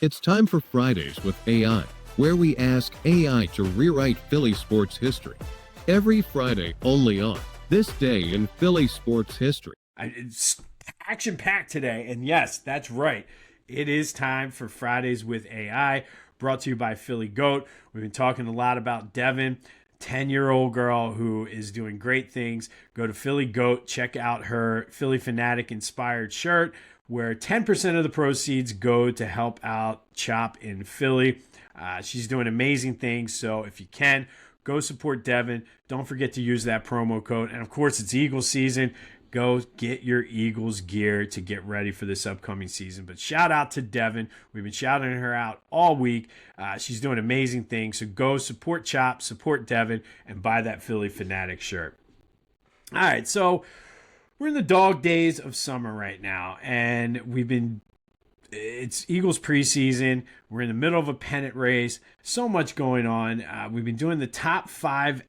It's time for Fridays with AI, where we ask AI to rewrite Philly sports history. Every Friday, only on This Day in Philly Sports History. It's action-packed today, and yes, that's right. It is time for Fridays with AI, brought to you by Philly Goat. We've been talking a lot about Devin, 10-year-old girl who is doing great things. Go to Philly Goat, check out her Philly Fanatic inspired shirt, where 10% of the proceeds go to help out CHOP in Philly. She's doing amazing things, so if you can, go support Devin. Don't forget to use that promo code. And of course, it's Eagles season. Go get your Eagles gear to get ready for this upcoming season. But shout out to Devin. We've been shouting her out all week. She's doing amazing things. So go support CHOP, support Devin, and buy that Philly Fanatic shirt. All right, so we're in the dog days of summer right now, and it's Eagles preseason. We're in the middle of a pennant race. So much going on. We've been doing the top 5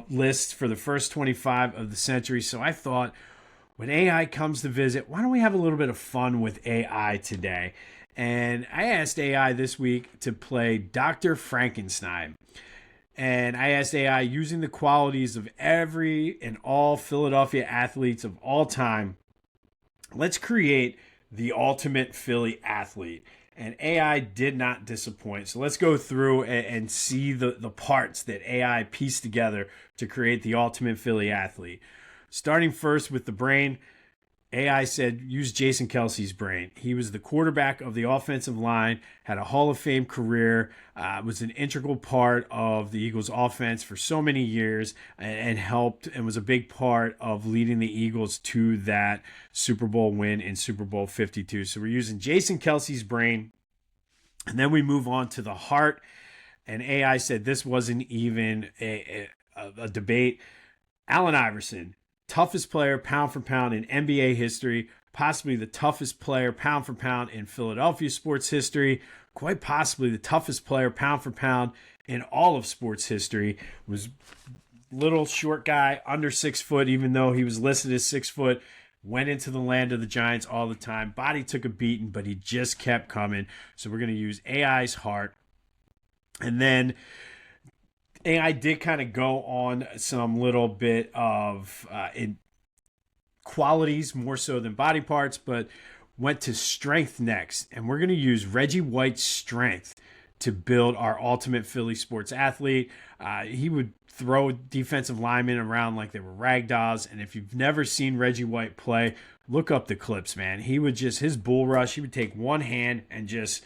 lists for the first 25 of the century. So I thought, when AI comes to visit, why don't we have a little bit of fun with AI today? And I asked AI this week to play Dr. Frankenstein. And I asked AI, using the qualities of every and all Philadelphia athletes of all time, let's create the ultimate Philly athlete. And AI did not disappoint. So let's go through and see the parts that AI pieced together to create the ultimate Philly athlete. Starting first with the brain, AI said, use Jason Kelce's brain. He was the quarterback of the offensive line, had a Hall of Fame career, was an integral part of the Eagles offense for so many years, and helped and was a big part of leading the Eagles to that Super Bowl win in Super Bowl 52. So we're using Jason Kelce's brain. And then we move on to the heart. And AI said this wasn't even a debate. Allen Iverson, toughest player pound for pound in NBA history, possibly the toughest player pound for pound in Philadelphia sports history, quite possibly the toughest player pound for pound in all of sports history. Was little short guy, under 6 foot, even though he was listed as 6 foot, went into the land of the Giants all the time. Body took a beating, but he just kept coming. So we're going to use AI's heart. And then AI did kind of go on some little bit of qualities, more so than body parts, but went to strength next. And we're going to use Reggie White's strength to build our ultimate Philly sports athlete. He would throw defensive linemen around like they were rag dolls. And if you've never seen Reggie White play, look up the clips, man. He would just, his bull rush, he would take one hand and just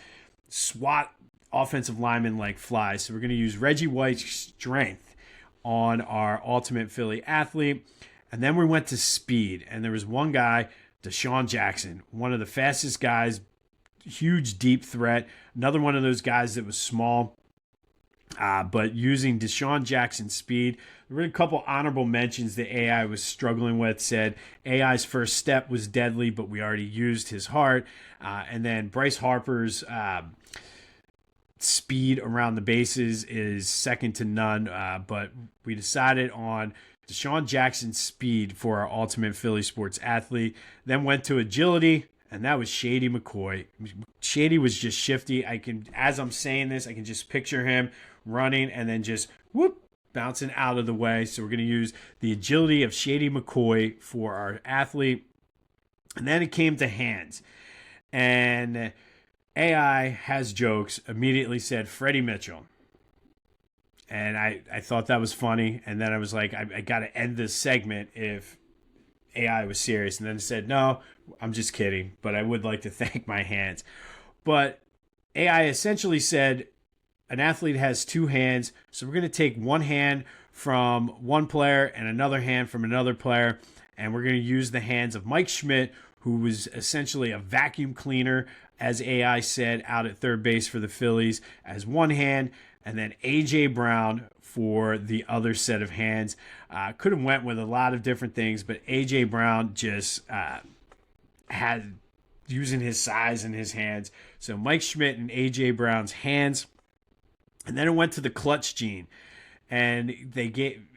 swat offensive linemen like flies. So we're going to use Reggie White's strength on our ultimate Philly athlete. And then we went to speed. And there was one guy, Deshaun Jackson, one of the fastest guys, huge deep threat. Another one of those guys that was small, but using Deshaun Jackson's speed. There were a couple honorable mentions that AI was struggling with. Said AI's first step was deadly, but we already used his heart. And then Bryce Harper's speed around the bases is second to none, but we decided on Deshaun Jackson's speed for our ultimate Philly sports athlete. Then went to agility, and that was Shady McCoy. Shady was just shifty. As I'm saying this, I can just picture him running and then just whoop, bouncing out of the way. So we're going to use the agility of Shady McCoy for our athlete. And then it came to hands. And AI has jokes, immediately said Freddie Mitchell. And I thought that was funny. And then I was like, I got to end this segment if AI was serious. And then it said, no, I'm just kidding. But I would like to thank my hands. But AI essentially said an athlete has 2 hands. So we're going to take one hand from one player and another hand from another player. And we're going to use the hands of Mike Schmidt, who was essentially a vacuum cleaner, as AI said, out at third base for the Phillies, as one hand, and then A.J. Brown for the other set of hands. Could have went with a lot of different things, but A.J. Brown just had using his size and his hands. So Mike Schmidt and A.J. Brown's hands. And then it went to the clutch gene. And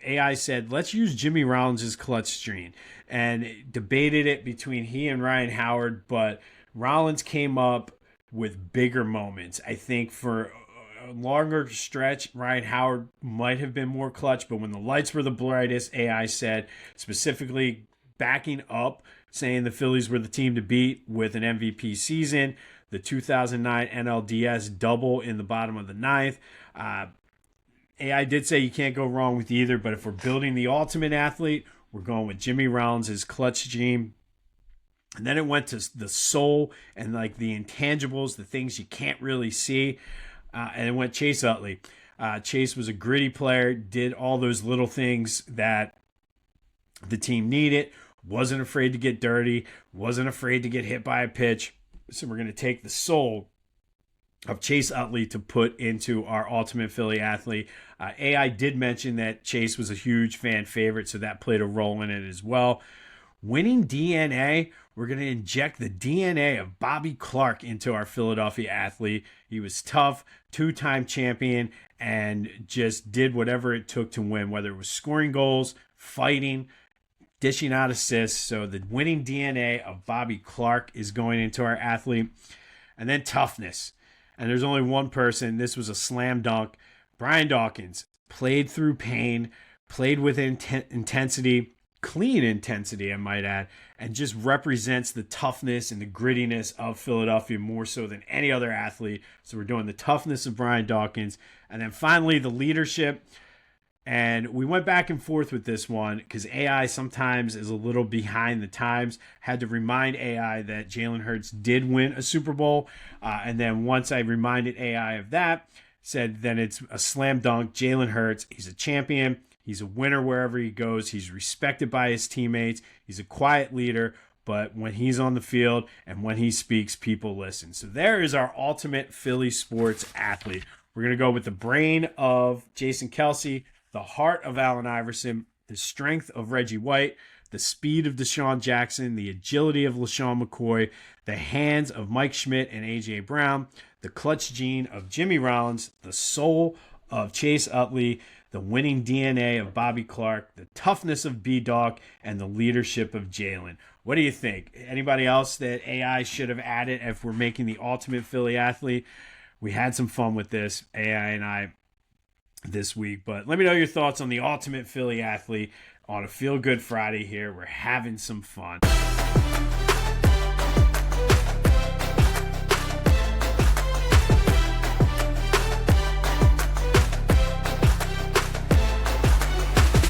AI said, let's use Jimmy Rollins' clutch gene. And debated it between he and Ryan Howard, but Rollins came up with bigger moments. I think for a longer stretch, Ryan Howard might have been more clutch, but when the lights were the brightest, AI said, specifically backing up, saying the Phillies were the team to beat with an MVP season, the 2009 NLDS double in the bottom of the ninth. AI did say you can't go wrong with either, but if we're building the ultimate athlete, we're going with Jimmy Rollins' clutch gene. And then it went to the soul and like the intangibles, the things you can't really see. And it went Chase Utley. Chase was a gritty player, did all those little things that the team needed, wasn't afraid to get dirty, wasn't afraid to get hit by a pitch. So we're going to take the soul of Chase Utley to put into our ultimate Philly athlete. AI did mention that Chase was a huge fan favorite, so that played a role in it as well. Winning DNA, we're going to inject the DNA of Bobby Clark into our Philadelphia athlete. He was tough, two-time champion, and just did whatever it took to win, whether it was scoring goals, fighting, dishing out assists. So the winning DNA of Bobby Clark is going into our athlete. And then toughness. And there's only one person. This was a slam dunk. Brian Dawkins played through pain, played with intensity, clean intensity, I might add, and just represents the toughness and the grittiness of Philadelphia more so than any other athlete. So we're doing the toughness of Brian Dawkins. And then finally, the leadership. And we went back and forth with this one because AI sometimes is a little behind the times. Had to remind AI that Jalen Hurts did win a Super Bowl. And then once I reminded AI of that, said then it's a slam dunk. Jalen Hurts, he's a champion. He's a winner wherever he goes. He's respected by his teammates. He's a quiet leader. But when he's on the field and when he speaks, people listen. So there is our ultimate Philly sports athlete. We're going to go with the brain of Jason Kelce, the heart of Allen Iverson, the strength of Reggie White, the speed of Deshaun Jackson, the agility of LaShawn McCoy, the hands of Mike Schmidt and A.J. Brown, the clutch gene of Jimmy Rollins, the soul of Chase Utley, the winning DNA of Bobby Clark, the toughness of B-Dog, and the leadership of Jalen. What do you think? Anybody else that AI should have added if we're making the ultimate Philly athlete? We had some fun with this, AI and I, this week. But let me know your thoughts on the ultimate Philly athlete on a Feel Good Friday here. We're having some fun.